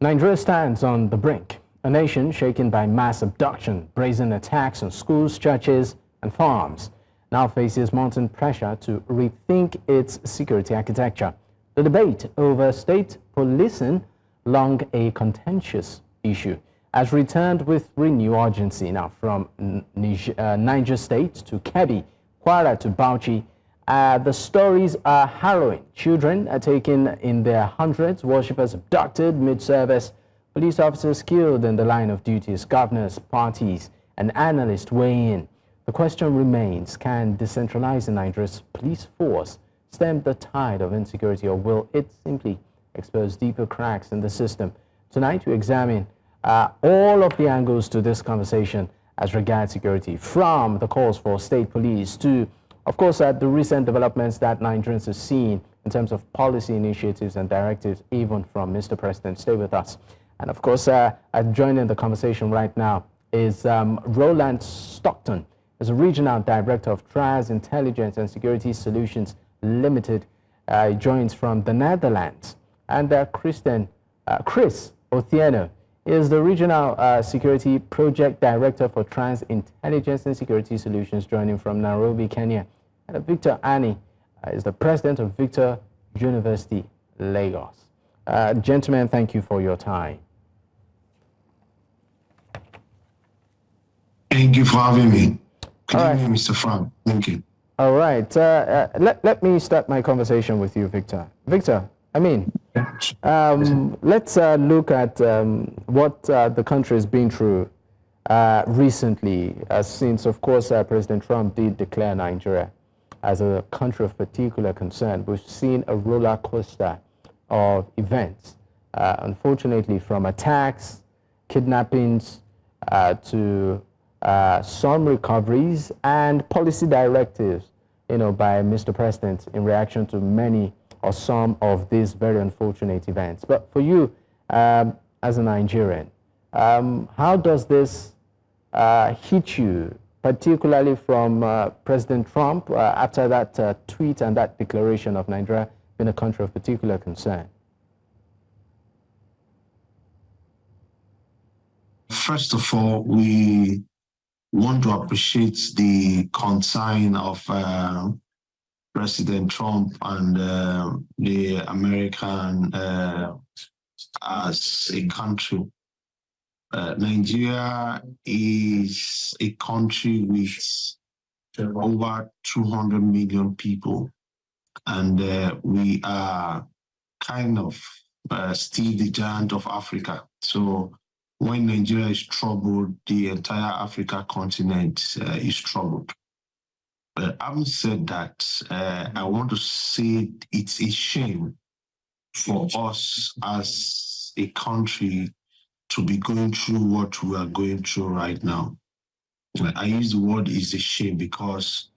Nigeria stands on the brink, a nation shaken by mass abduction, brazen attacks on schools, churches, and farms, now faces mounting pressure to rethink its security architecture. The debate over state policing, long a contentious issue, has returned with renewed urgency now from Niger State to Kebbi, Kwara to Bauchi. The stories are harrowing. Children are taken in their hundreds, worshippers abducted mid-service, police officers killed in the line of duties, governors, parties, and analysts weigh in. The question remains, can decentralizing Nigeria's police force stem the tide of insecurity, or will it simply expose deeper cracks in the system? Tonight, we examine all of the angles to this conversation as regards security, from the calls for state police to, of course, the recent developments that Nigerians have seen in terms of policy initiatives and directives, even from Mr. President. Stay with us. And of course, joining the conversation right now is Roland Stockton, as a Regional Director of Trans Intelligence and Security Solutions Limited. He joins from the Netherlands. And Chris Ottieno is the Regional Security Project Director for Trans Intelligence and Security Solutions, joining from Nairobi, Kenya. And Victor Ani is the President of Victor University, Lagos. Gentlemen, thank you for your time. Thank you for having me. Good evening, Mr. Frank. Thank you. All right. Let me start my conversation with you, Victor. Victor, let's look at what the country has been through recently, since, of course, President Trump did declare Nigeria as a country of particular concern. We've seen a roller coaster of events, unfortunately, from attacks, kidnappings, to some recoveries and policy directives, by Mr. President in reaction to many or some of these very unfortunate events. But for you, as a Nigerian, how does this hit you, particularly from President Trump after that tweet and that declaration of Nigeria being a country of particular concern? First of all, we want to appreciate the concern of President Trump and the American as a country. Nigeria is a country with over 200 million people, and we are kind of still the giant of Africa. So when Nigeria is troubled, the entire Africa continent is troubled. But having said that, I want to say it's a shame for us as a country to be going through what we are going through right now. I use the word "is a shame" because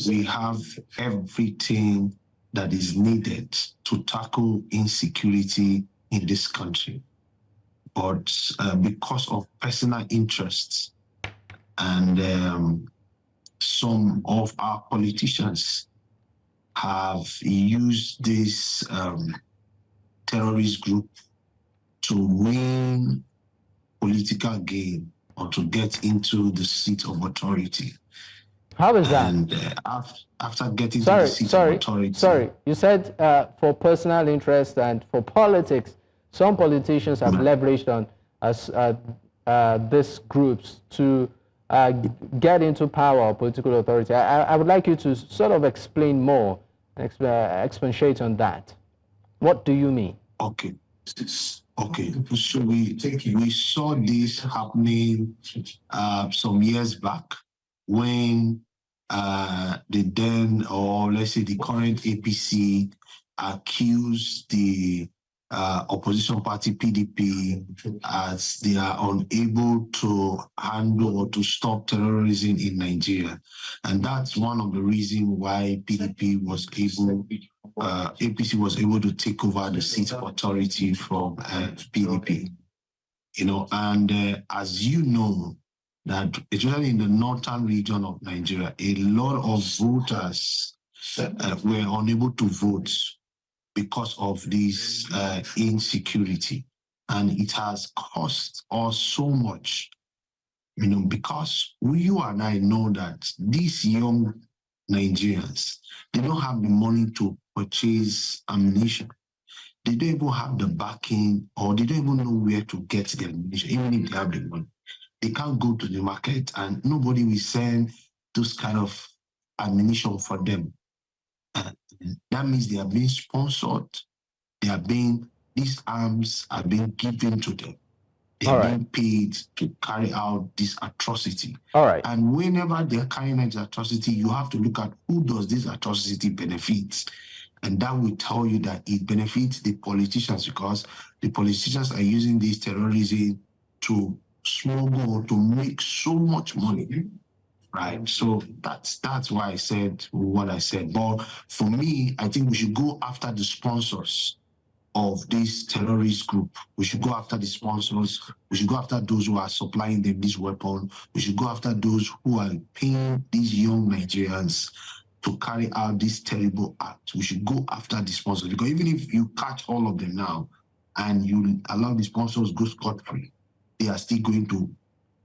we have everything that is needed to tackle insecurity in this country. But because of personal interests and some of our politicians have used this terrorist group to win political gain or to get into the seat of authority. How is that? And after getting to the seat of authority... Sorry, you said for personal interest and for politics, some politicians have leveraged on these groups to get into power or political authority. I would like you to sort of explain more, expatiate on that. What do you mean? Okay. So we saw this happening some years back when the then, or let's say the current APC, accused the opposition party PDP as they are unable to handle or to stop terrorism in Nigeria. And that's one of the reasons why APC was able to take over the seat of authority from PDP. And as you know, that especially in the northern region of Nigeria, a lot of voters were unable to vote because of this insecurity. and it has cost us so much, because you and I know that these young Nigerians, they don't have the money to purchase ammunition. They don't even have the backing, or they don't even know where to get the ammunition, even if they have the money. They can't go to the market, and nobody will send those kind of ammunition for them. That means they are being sponsored. These arms are being given to them. They're being paid to carry out this atrocity. All right. And whenever they're carrying out this atrocity, you have to look at who does this atrocity benefit. And that will tell you that it benefits the politicians, because the politicians are using this terrorism to smuggle, to make so much money. Right. So that's why I said what I said. But for me, I think we should go after the sponsors of this terrorist group. We should go after the sponsors. We should go after those who are supplying them this weapon. We should go after those who are paying these young Nigerians to carry out this terrible act. We should go after the sponsors, because even if you catch all of them now and you allow the sponsors go scot-free, they are still going to.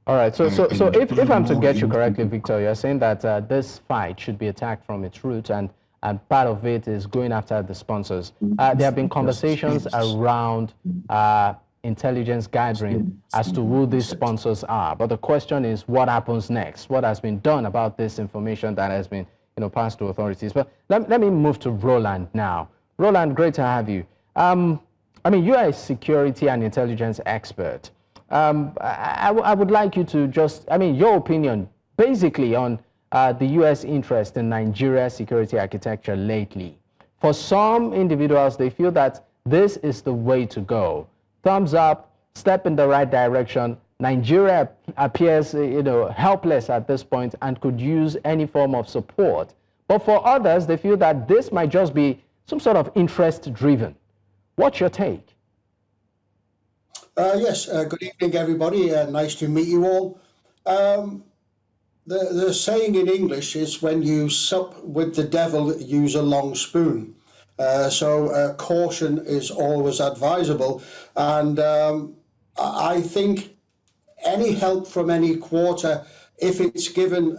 All right. So if I'm to get you correctly, Victor, you're saying that this fight should be attacked from its roots, and part of it is going after the sponsors. There have been conversations around intelligence gathering as to who these sponsors are. But the question is, what happens next? What has been done about this information that has been passed to authorities? But let me move to Roland now. Roland, great to have you. You are a security and intelligence expert. I would like you to just, your opinion basically on the U.S. interest in Nigeria's security architecture lately. For some individuals, they feel that this is the way to go. Thumbs up, step in the right direction. Nigeria appears, helpless at this point and could use any form of support. But for others, they feel that this might just be some sort of interest-driven. What's your take? Yes, good evening, everybody. Nice to meet you all. The saying in English is, when you sup with the devil, use a long spoon. So caution is always advisable. And I think any help from any quarter, if it's given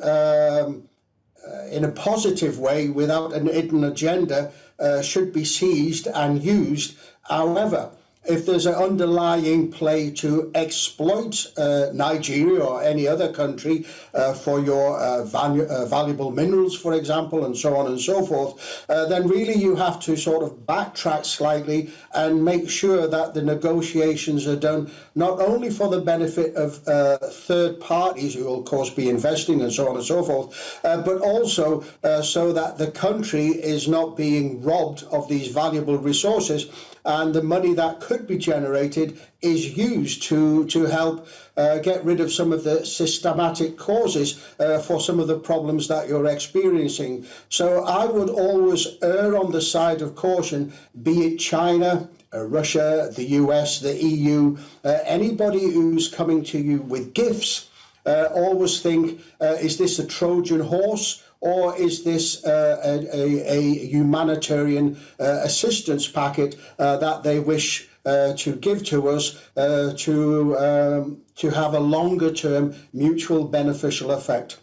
in a positive way without an hidden agenda, should be seized and used. However, if there's an underlying play to exploit Nigeria or any other country for your valuable minerals, for example, and so on and so forth, then really you have to sort of backtrack slightly and make sure that the negotiations are done not only for the benefit of third parties who will, of course, be investing and so on and so forth, but also so that the country is not being robbed of these valuable resources, and the money that could be generated is used to help get rid of some of the systematic causes for some of the problems that you're experiencing. So I would always err on the side of caution, be it China, Russia, the US, the EU, anybody who's coming to you with gifts. Always think, is this a Trojan horse? Or is this a humanitarian assistance packet that they wish to give to us to have a longer-term mutual beneficial effect?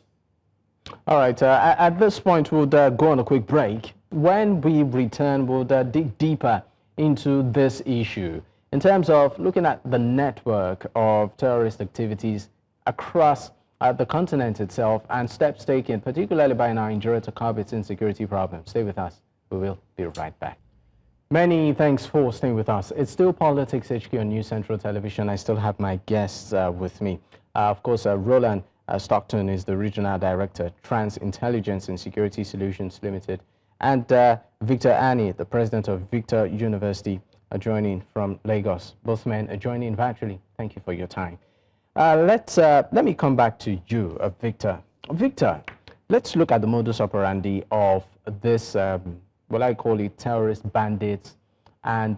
All right. At this point, we'll go on a quick break. When we return, we'll dig deeper into this issue in terms of looking at the network of terrorist activities across the continent itself, and steps taken, particularly by Nigeria, to curb its insecurity problem. Stay with us. We will be right back. Many thanks for staying with us. It's still Politics HQ on News Central Television. I still have my guests with me. Of course, Roland Stockton is the Regional Director, Trans Intelligence and Security Solutions Limited, and Victor Ani, the President of Victor University, joining from Lagos. Both men are joining virtually. Thank you for your time. Let me come back to you, Victor. Victor, let's look at the modus operandi of this, what I call it, terrorist bandits, and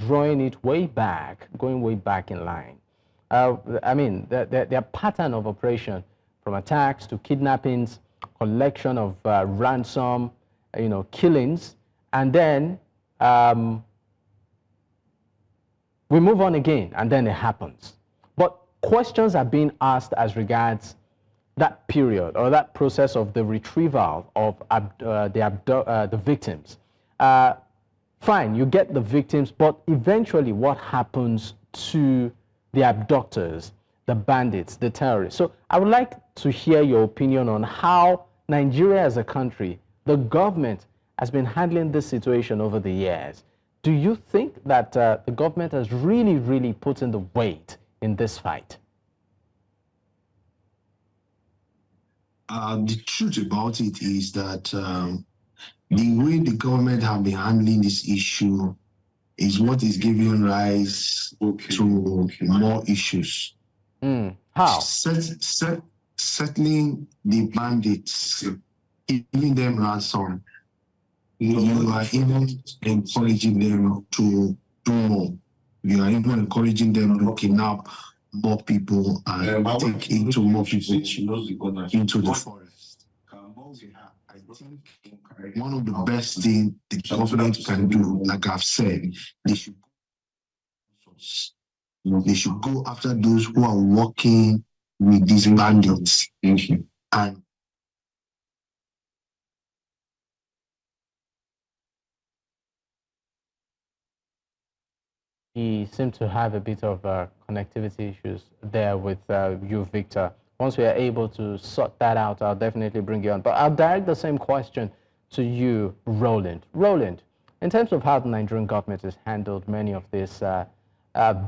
drawing it way back, going way back in line. Their pattern of operation, from attacks to kidnappings, collection of ransom, killings, and then we move on again, and then it happens. But questions are being asked as regards that period or that process of the retrieval of the victims. Fine, you get the victims, but eventually what happens to the abductors, the bandits, the terrorists? So I would like to hear your opinion on how Nigeria as a country, the government has been handling this situation over the years. Do you think that the government has really put in the weight in this fight? The truth about it is that the way the government have been handling this issue is what is giving rise to more issues. How? Settling the bandits, giving them ransom. You are even encouraging them to do more. You are even encouraging them to kidnap more people and take into more people into the forest. I think one of the best things the government can do, like I've said, they should go after those who are working with these bandits. And he seemed to have a bit of connectivity issues there with you, Victor. Once we are able to sort that out, I'll definitely bring you on. But I'll direct the same question to you, Roland. Roland, in terms of how the Nigerian government has handled many of these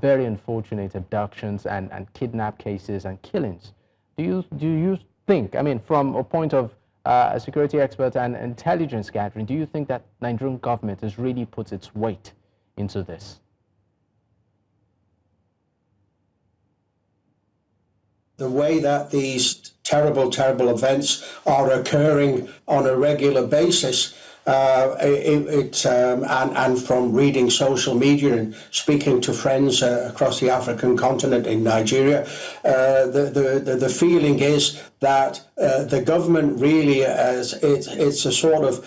very unfortunate abductions and kidnap cases and killings, do you think, I mean, from a point of a security expert and intelligence gathering, do you think that Nigerian government has really put its weight into this? The way that these terrible events are occurring on a regular basis, and from reading social media and speaking to friends across the African continent in Nigeria, the feeling is that the government really, it's a sort of,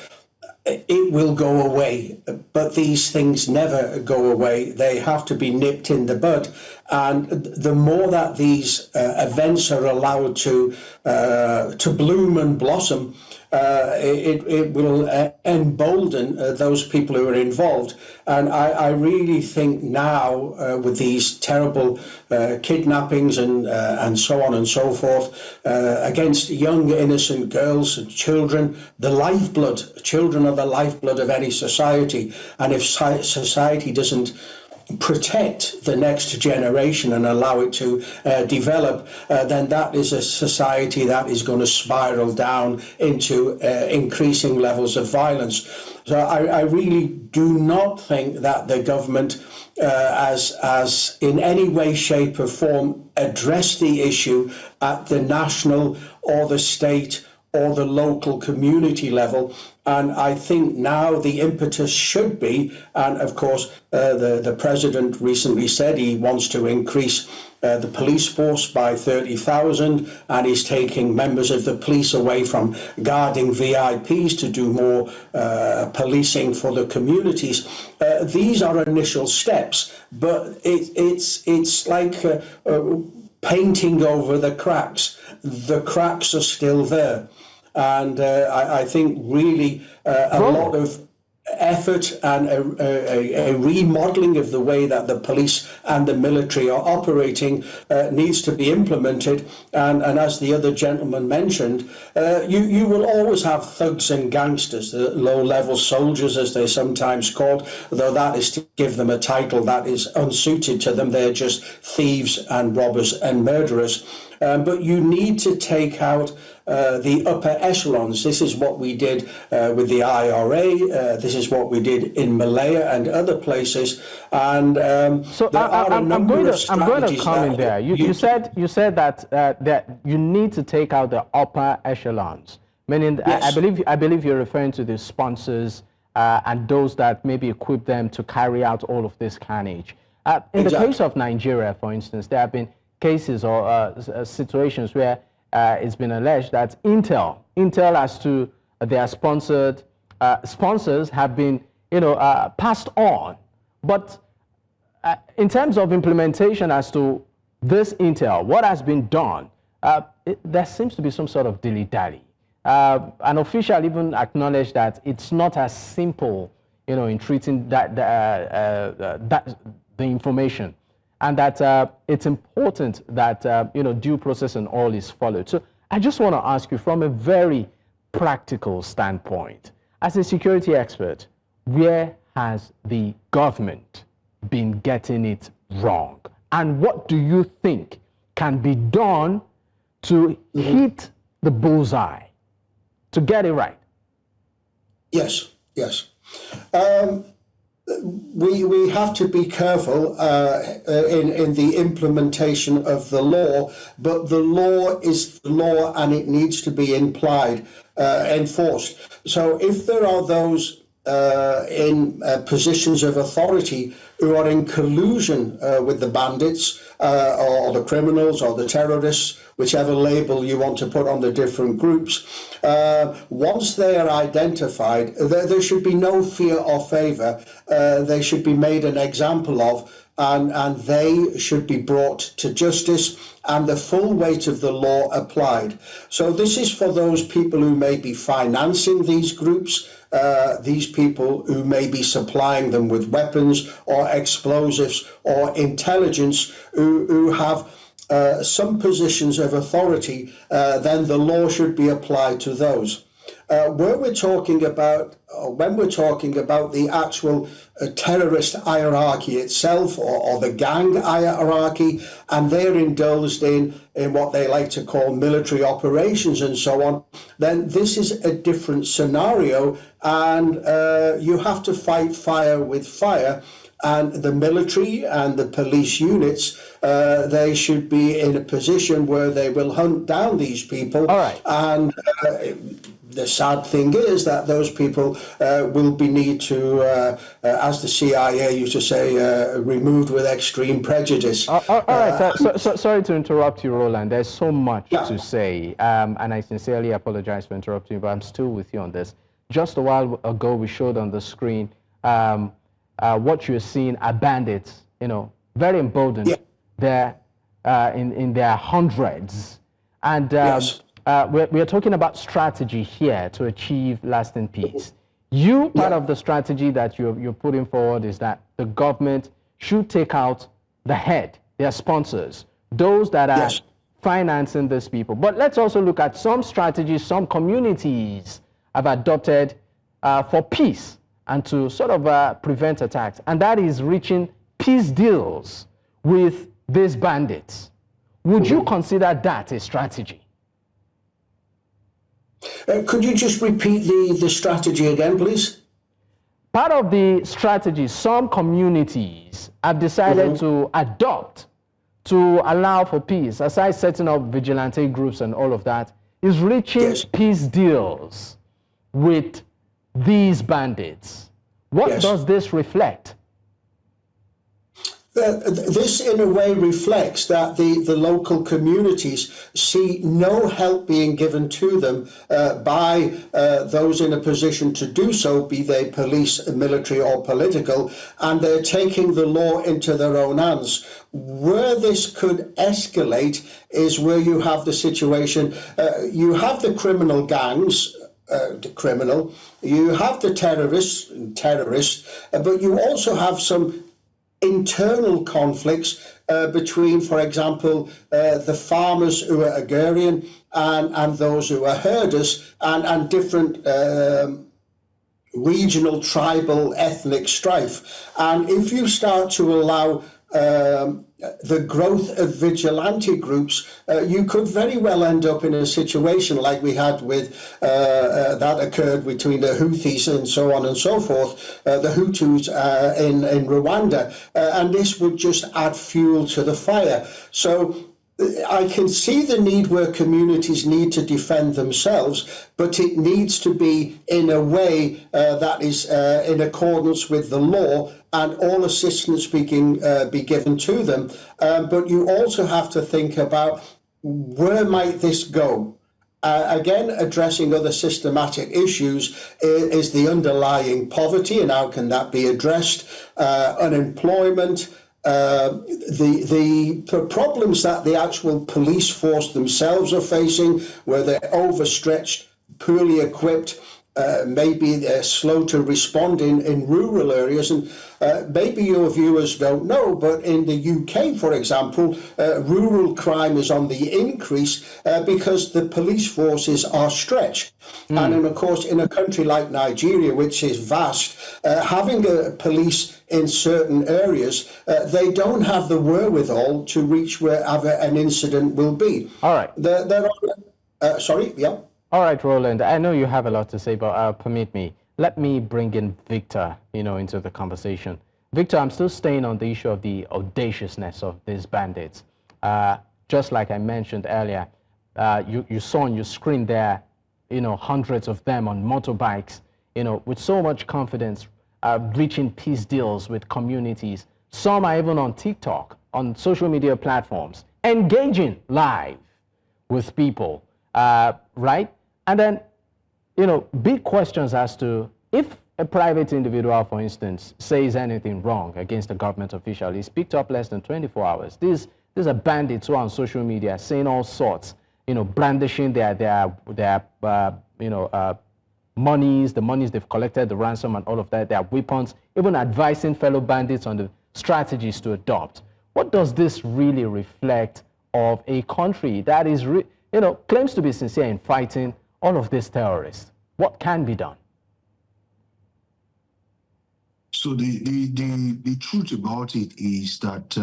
it will go away, but these things never go away. They have to be nipped in the bud. And the more that these events are allowed to bloom and blossom, it will embolden those people who are involved. And I really think now, with these terrible kidnappings and so on and so forth, against young innocent girls and children, children are the lifeblood of any society. And if society doesn't protect the next generation and allow it to develop, then that is a society that is going to spiral down into increasing levels of violence. So I really do not think that the government as in any way, shape or form addressed the issue at the national or the state or the local community level. And I think now the impetus should be, and of course the president recently said he wants to increase the police force by 30,000, and he's taking members of the police away from guarding VIPs to do more policing for the communities. These are initial steps, but it's like painting over the cracks. The cracks are still there. And I think really a lot of effort and a remodeling of the way that the police and the military are operating needs to be implemented. And as the other gentleman mentioned, you will always have thugs and gangsters, the low-level soldiers as they're sometimes called, though that is to give them a title that is unsuited to them. They're just thieves and robbers and murderers. But you need to take out the upper echelons. This is what we did with the IRA. This is what we did in Malaya and other places. And so I'm going to comment there. You said that that you need to take out the upper echelons, meaning yes. I believe you're referring to the sponsors and those that maybe equip them to carry out all of this carnage. In the case of Nigeria, for instance, there have been cases or situations where it's been alleged that Intel as to their sponsors have been, passed on. But in terms of implementation as to this intel, what has been done, there seems to be some sort of dilly-dally. An official even acknowledged that it's not as simple, in treating the information, and that it's important that due process and all is followed. So I just want to ask you, from a very practical standpoint, as a security expert, where has the government been getting it wrong? And what do you think can be done to hit the bullseye, to get it right? Yes. We have to be careful in the implementation of the law, but the law is the law and it needs to be enforced. So if there are those in positions of authority who are in collusion with the bandits or the criminals or the terrorists, whichever label you want to put on the different groups, once they are identified, there should be no fear or favour. They should be made an example of, and they should be brought to justice and the full weight of the law applied. So this is for those people who may be financing these groups, these people who may be supplying them with weapons or explosives or intelligence, who have some positions of authority, then the law should be applied to those. When we're talking about the actual terrorist hierarchy itself, or the gang hierarchy, and they're indulged in what they like to call military operations and so on, then this is a different scenario, and you have to fight fire with fire. And the military and the police units, they should be in a position where they will hunt down these people. All right. And the sad thing is that those people will be need to, as the CIA used to say, removed with extreme prejudice. All right. So sorry to interrupt you, Roland. There's so much to say, and I sincerely apologize for interrupting you, but I'm still with you on this. Just a while ago, we showed on the screen what you're seeing are bandits, very emboldened. Yeah. They're in their hundreds. And we're talking about strategy here to achieve lasting peace. Part of the strategy that you're putting forward is that the government should take out the head, their sponsors, those that are financing these people. But let's also look at some strategies some communities have adopted for peace and to sort of prevent attacks, and that is reaching peace deals with these bandits. Would you consider that a strategy? Could you just repeat the strategy again, please? Part of the strategy some communities have decided to adopt to allow for peace, aside setting up vigilante groups and all of that, is reaching peace deals with these bandits. What does this reflect? This, in a way, reflects that the local communities see no help being given to them by those in a position to do so, be they police, military or political, and they're taking the law into their own hands. Where this could escalate is where you have the situation, you have the criminal gangs, you have the terrorists, but you also have some internal conflicts between, for example, the farmers who are agrarian and those who are herders, and different regional, tribal, ethnic strife. And if you start to allow the growth of vigilante groups, you could very well end up in a situation like we had with that occurred between the Houthis and so on and so forth, the Hutus in Rwanda, and this would just add fuel to the fire. So I can see the need where communities need to defend themselves, but it needs to be in a way that is in accordance with the law, and all assistance be given to them. But you also have to think about where might this go. Again, addressing other systematic issues is the underlying poverty and how can that be addressed, unemployment, the problems that the actual police force themselves are facing, where they're overstretched, poorly equipped, maybe they're slow to respond in rural areas. And maybe your viewers don't know, but in the UK, for example, rural crime is on the increase because the police forces are stretched. And then, of course, in a country like Nigeria, which is vast, having a police in certain areas, they don't have the wherewithal to reach wherever an incident will be. All right. Sorry, yeah. All right, Roland, I know you have a lot to say, but permit me. Let me bring in Victor, into the conversation. Victor, I'm still staying on the issue of the audaciousness of these bandits. Just like I mentioned earlier, you saw on your screen there, hundreds of them on motorbikes, with so much confidence, reaching peace deals with communities. Some are even on TikTok, on social media platforms, engaging live with people, right? And then, big questions as to if a private individual, for instance, says anything wrong against a government official, is picked up less than 24 hours. These are bandits who are on social media saying all sorts, brandishing their monies, the monies they've collected, the ransom and all of that, their weapons, even advising fellow bandits on the strategies to adopt. What does this really reflect of a country that is, claims to be sincere in fighting all of these terrorists? What can be done? So the truth about it is that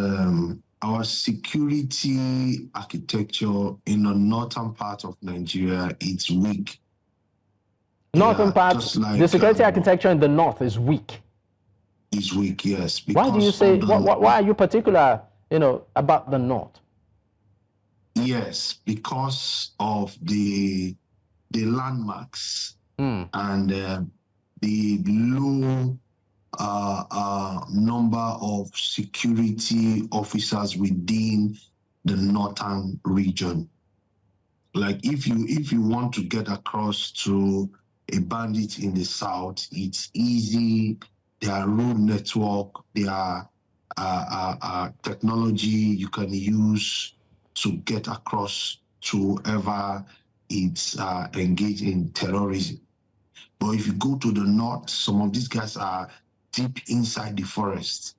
our security architecture in the northern part of Nigeria is weak. Northern part, the security architecture in the north is weak. Is weak, yes. Why do you say? Why are you particular, about the north? Yes, because of the landmarks and the low number of security officers within the northern region. Like if you want to get across to a bandit in the south, it's easy. Their road network, their technology you can use to get across to whoever it's engaged in terrorism. But if you go to the north, some of these guys are deep inside the forest.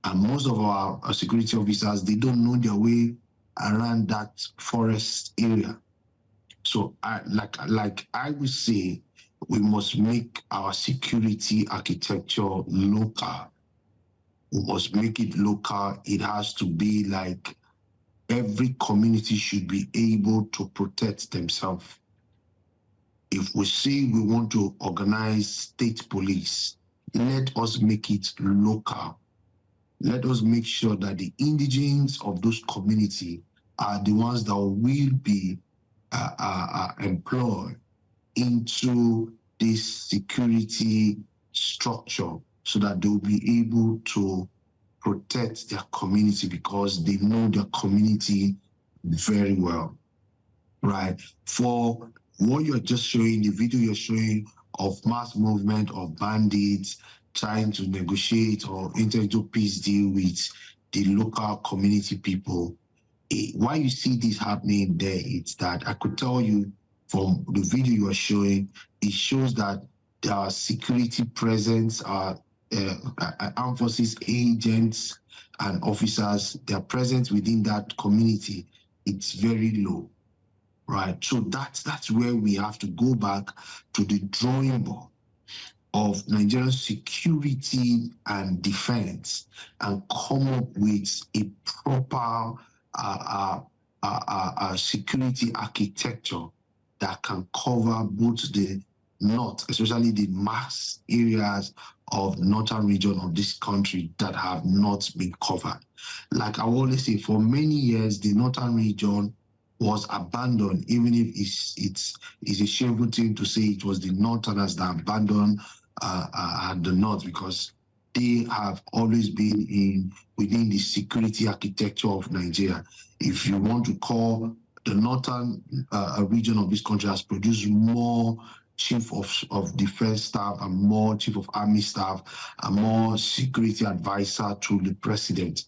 And most of our security officers, they don't know their way around that forest area. So like I would say, we must make our security architecture local. We must make it local. It has to be like every community should be able to protect themselves. If we say we want to organize state police, let us make it local. Let us make sure that the indigents of those communities are the ones that will be employed into this security structure so that they'll be able to protect their community because they know their community very well, right? For what you're just showing, the video you're showing of mass movement of bandits trying to negotiate or enter into peace deal with the local community people, why you see this happening there, it's that I could tell you from the video you are showing, it shows that there are security presence, armed forces agents and officers, their presence within that community, it's very low, right? So that's where we have to go back to the drawing board of Nigerian security and defense and come up with a proper security architecture that can cover both the north, especially the mass areas of the northern region of this country that have not been covered. Like I always say, for many years, the northern region was abandoned, even if it's a shameful thing to say it was the northerners that abandoned the north, because they have always been within the security architecture of Nigeria. If you want to call the northern region of this country has produced more chief of defense staff and more chief of army staff and more security advisor to the president.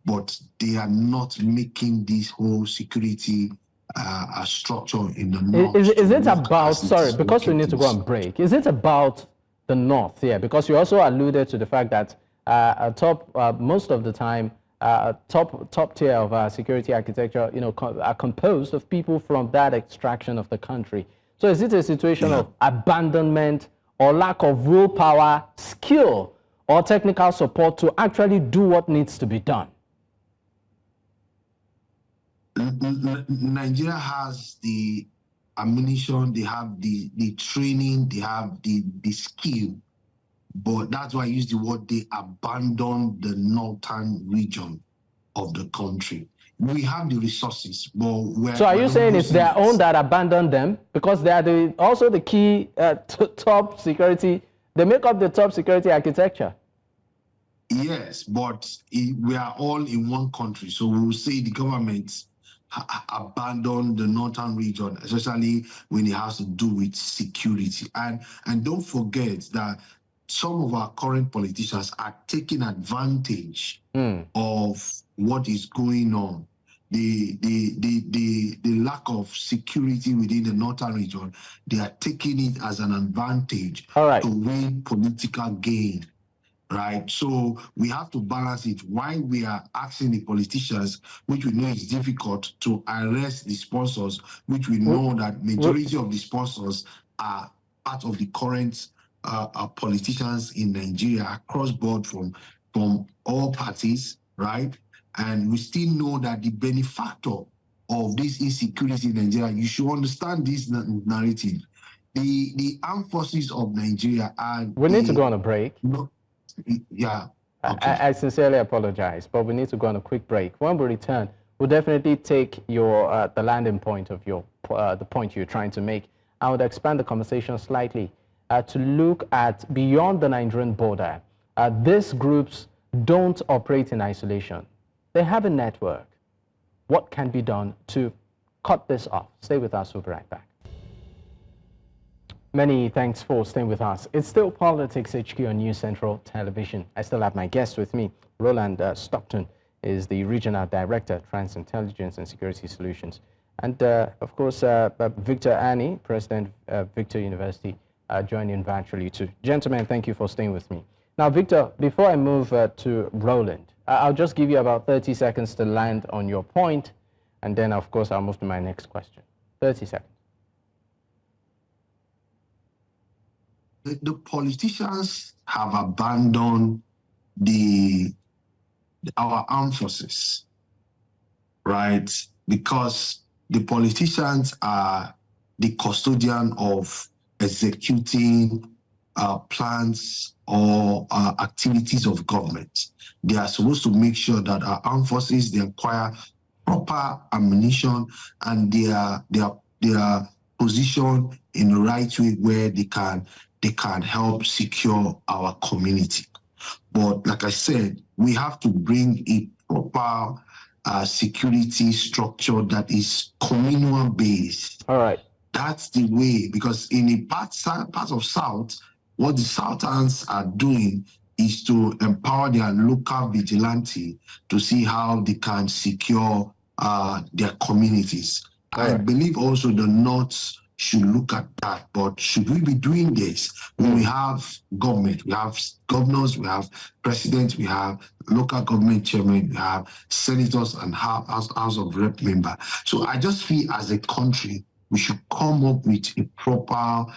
But they are not making this whole security structure in the north. Is it about, sorry, because we need to go on break, is it about the north? Yeah, because you also alluded to the fact that most of the time, top tier of our security architecture, are composed of people from that extraction of the country. So is it a situation of abandonment or lack of willpower, skill, or technical support to actually do what needs to be done? Nigeria has the ammunition, they have the training, they have the skill, but that's why I use the word they abandoned the northern region of the country. We have the resources, but so are you saying it's their own that abandoned them? Because they are also the key top security, they make up the top security architecture. Yes, but we are all in one country, so we will say the government abandoned the northern region, especially when it has to do with security. And don't forget that some of our current politicians are taking advantage of what is going on. The lack of security within the northern region, they are taking it as an advantage to win political gain. Right, so we have to balance it. Why we are asking the politicians, which we know is difficult, to arrest the sponsors, which we know that majority of the sponsors are part of the current politicians in Nigeria across board from all parties, right? And we still know that the benefactor of this insecurity in Nigeria, you should understand this narrative. The armed forces of Nigeria are. We need to go on a break. Yeah. Okay. I sincerely apologize, but we need to go on a quick break. When we return, we'll definitely take your the landing point of your the point you're trying to make. I would expand the conversation slightly to look at beyond the Nigerian border. These groups don't operate in isolation. They have a network. What can be done to cut this off? Stay with us. We'll be right back. Many thanks for staying with us. It's still Politics HQ on News Central Television. I still have my guest with me. Roland Stockton is the Regional Director, Trans-Intelligence and Security Solutions. And of course, Victor Ani, President of Victor University, joining virtually too. Gentlemen, thank you for staying with me. Now, Victor, before I move to Roland, I'll just give you about 30 seconds to land on your point, and then, of course, I'll move to my next question. 30 seconds. The politicians have abandoned our armed forces, right? Because the politicians are the custodian of executing plans or activities of government. They are supposed to make sure that our armed forces, they acquire proper ammunition and they are positioned in the right way where they can help secure our community. But like I said, we have to bring a proper security structure that is communal based. All right. That's the way, because in a part of South, what the Southerns are doing is to empower their local vigilante to see how they can secure their communities. Right. I believe also the North should look at that, but should we be doing this when we have government, we have governors, we have presidents, we have local government chairmen, we have senators and House of Rep member. So I just feel as a country, we should come up with a proper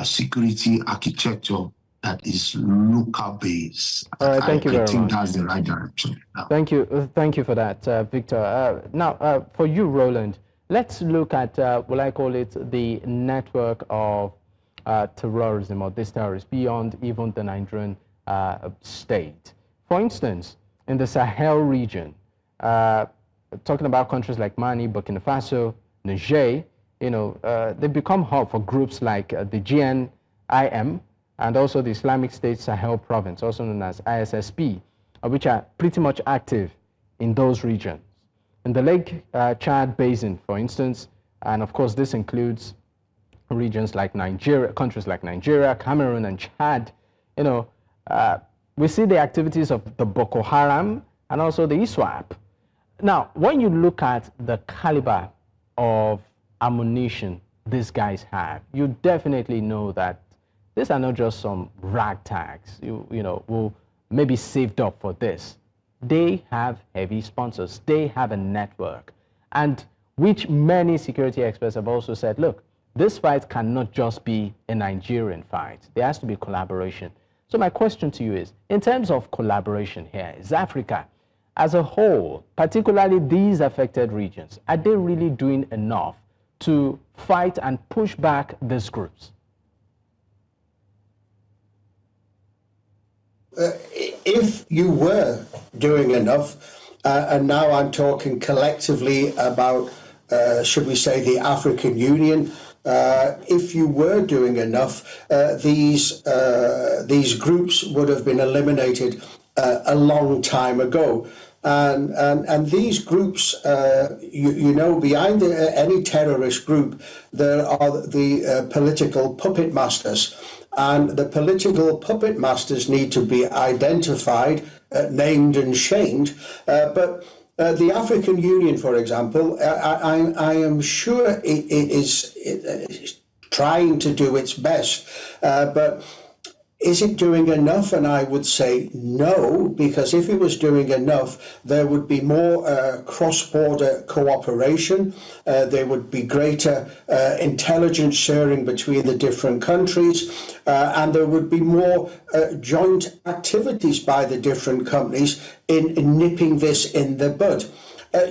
security architecture that is local based. All right, thank you very much. I think that's the right direction. Thank you for that, Victor. Now, for you, Roland, let's look at, will I call it, the network of terrorism or these terrorists beyond even the Nigerian state. For instance, in the Sahel region, talking about countries like Mali, Burkina Faso, Niger, they become hub for groups like the GNIM and also the Islamic State Sahel Province, also known as ISSP, which are pretty much active in those regions. In the Lake Chad Basin, for instance, and of course this includes regions like Nigeria, countries like Nigeria, Cameroon, and Chad, we see the activities of the Boko Haram and also the ISWAP. Now, when you look at the caliber of ammunition these guys have, you definitely know that these are not just some ragtags, who maybe saved up for this. They have heavy sponsors. They have a network, and which many security experts have also said, look, this fight cannot just be a Nigerian fight. There has to be collaboration. So my question to you is, in terms of collaboration here, is Africa as a whole, particularly these affected regions, are they really doing enough to fight and push back these groups? If you were doing enough, and now I'm talking collectively about, should we say, the African Union, if you were doing enough, these groups would have been eliminated a long time ago. And these groups, behind any terrorist group, there are the political puppet masters. And the political puppet masters need to be identified, named and shamed. But the African Union, for example, I am sure it is trying to do its best. But is it doing enough? And I would say no, because if it was doing enough, there would be more cross-border cooperation. There would be greater intelligence sharing between the different countries, and there would be more joint activities by the different companies in nipping this in the bud.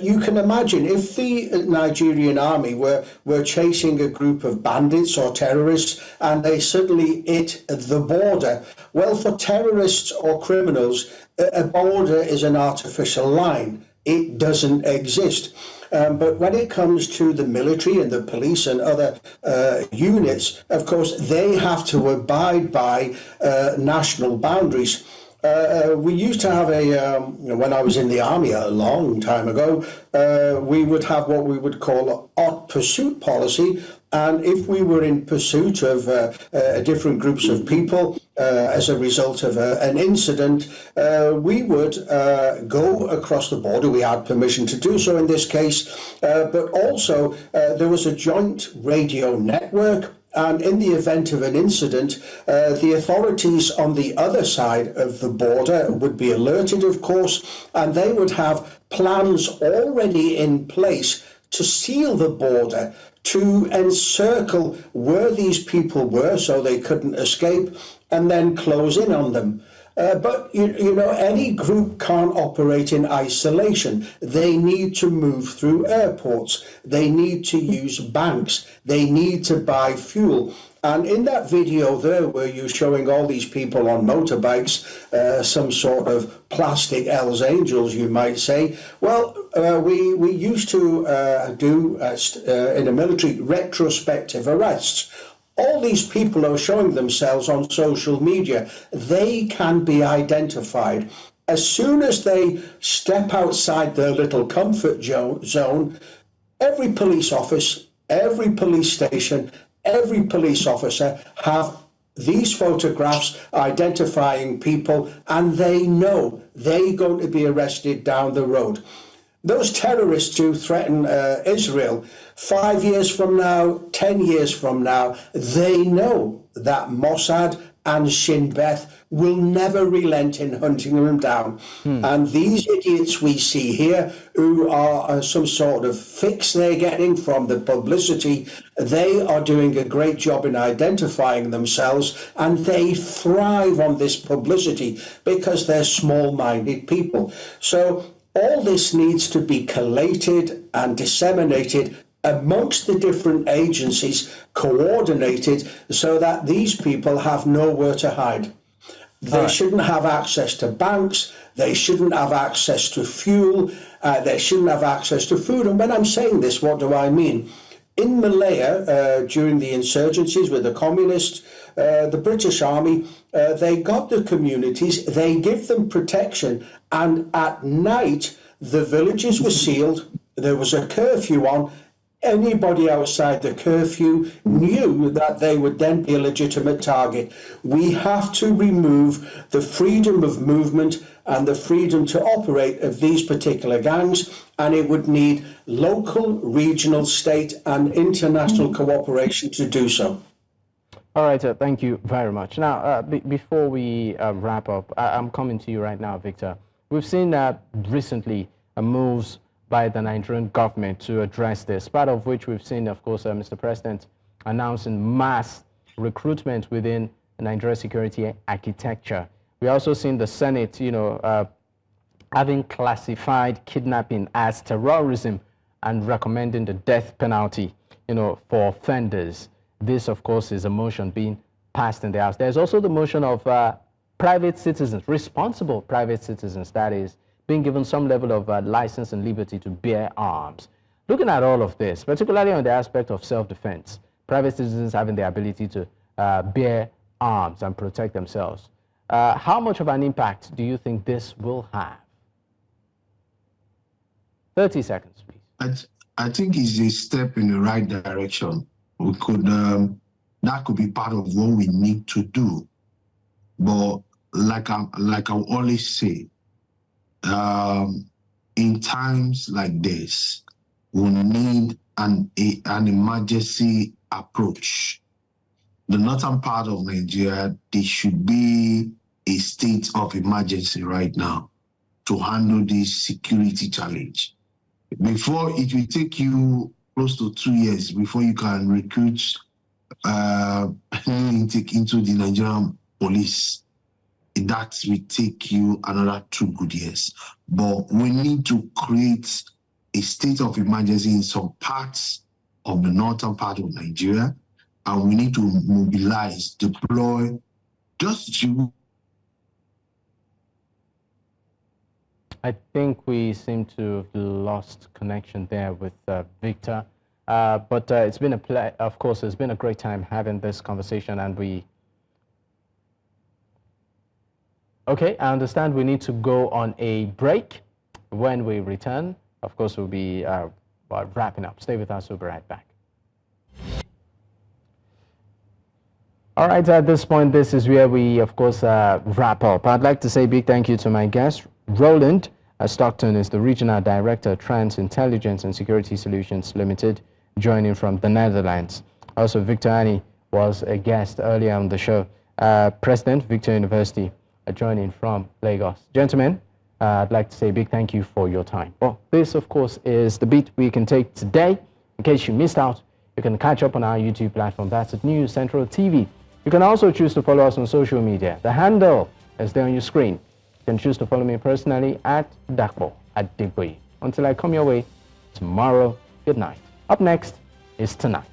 You can imagine if the Nigerian army were chasing a group of bandits or terrorists and they suddenly hit the border. Well, for terrorists or criminals, a border is an artificial line. It doesn't exist. But when it comes to the military and the police and other units, of course, they have to abide by national boundaries. We used to have when I was in the army a long time ago, we would have what we would call a hot pursuit policy. And if we were in pursuit of different groups of people as a result of an incident, we would go across the border. We had permission to do so in this case, but also there was a joint radio network. And in the event of an incident, the authorities on the other side of the border would be alerted, of course, and they would have plans already in place to seal the border, to encircle where these people were so they couldn't escape, and then close in on them. But, any group can't operate in isolation. They need to move through airports. They need to use banks. They need to buy fuel. And in that video there where you're showing all these people on motorbikes, some sort of plastic Hells Angels, you might say, well, we used to do, in the military, retrospective arrests. All these people are showing themselves on social media. They can be identified. As soon as they step outside their little comfort zone, every police office, every police station, every police officer have these photographs identifying people, and they know they're going to be arrested down the road. Those terrorists who threaten Israel, 5 years from now, 10 years from now, they know that Mossad and Shin Beth will never relent in hunting them down. And these idiots we see here, who are some sort of fix they're getting from the publicity, they are doing a great job in identifying themselves, and they thrive on this publicity because they're small-minded people. So all this needs to be collated and disseminated amongst the different agencies, coordinated so that these people have nowhere to hide. They shouldn't have access to banks, they shouldn't have access to fuel, they shouldn't have access to food. And when I'm saying this, what do I mean? In Malaya, during the insurgencies with the communists, the British Army, they got the communities, they give them protection, and at night the villages were sealed, there was a curfew on. anybody outside the curfew knew that they would then be a legitimate target. We have to remove the freedom of movement and the freedom to operate of these particular gangs, and it would need local, regional, state and international cooperation to do so. All right, thank you very much. Now, before we wrap up, I'm coming to you right now, Victor. We've seen recently moves by the Nigerian government to address this, part of which we've seen, of course, Mr. President announcing mass recruitment within Nigeria's security architecture. We also seen the Senate, having classified kidnapping as terrorism and recommending the death penalty, for offenders. This, of course, is a motion being passed in the House. There's also the motion of private citizens, responsible private citizens, that is, being given some level of license and liberty to bear arms. Looking at all of this, particularly on the aspect of self-defense, private citizens having the ability to bear arms and protect themselves, how much of an impact do you think this will have? 30 seconds, please. I think it's a step in the right direction. We could, that could be part of what we need to do. But like I always say, in times like this, we need an emergency approach. The northern part of Nigeria, there should be a state of emergency right now to handle this security challenge. Before, it will take you close to 2 years before you can recruit new intake into the Nigerian police. That will take you another 2 good years. But we need to create a state of emergency in some parts of the northern part of Nigeria, and we need to mobilize, deploy, just to... I think we seem to have lost connection there with Victor. But it's been of course, it's been a great time having this conversation, and Okay, I understand we need to go on a break. When we return, of course, we'll be wrapping up. Stay with us, we'll be right back. All right, at this point, this is where we, of course, wrap up. I'd like to say a big thank you to my guest. Roland Stockton is the Regional Director, Trans Intelligence and Security Solutions Limited, joining from the Netherlands. Also, Victor Ani was a guest earlier on the show. President, Victor University, joining from Lagos. Gentlemen, I'd like to say a big thank you for your time. Well, this, of course, is the beat we can take today. In case you missed out, you can catch up on our YouTube platform. That's at News Central TV. You can also choose to follow us on social media. The handle is there on your screen. You can choose to follow me personally at Dakpo at Digboy. Until I come your way tomorrow, good night. Up next is Tonight.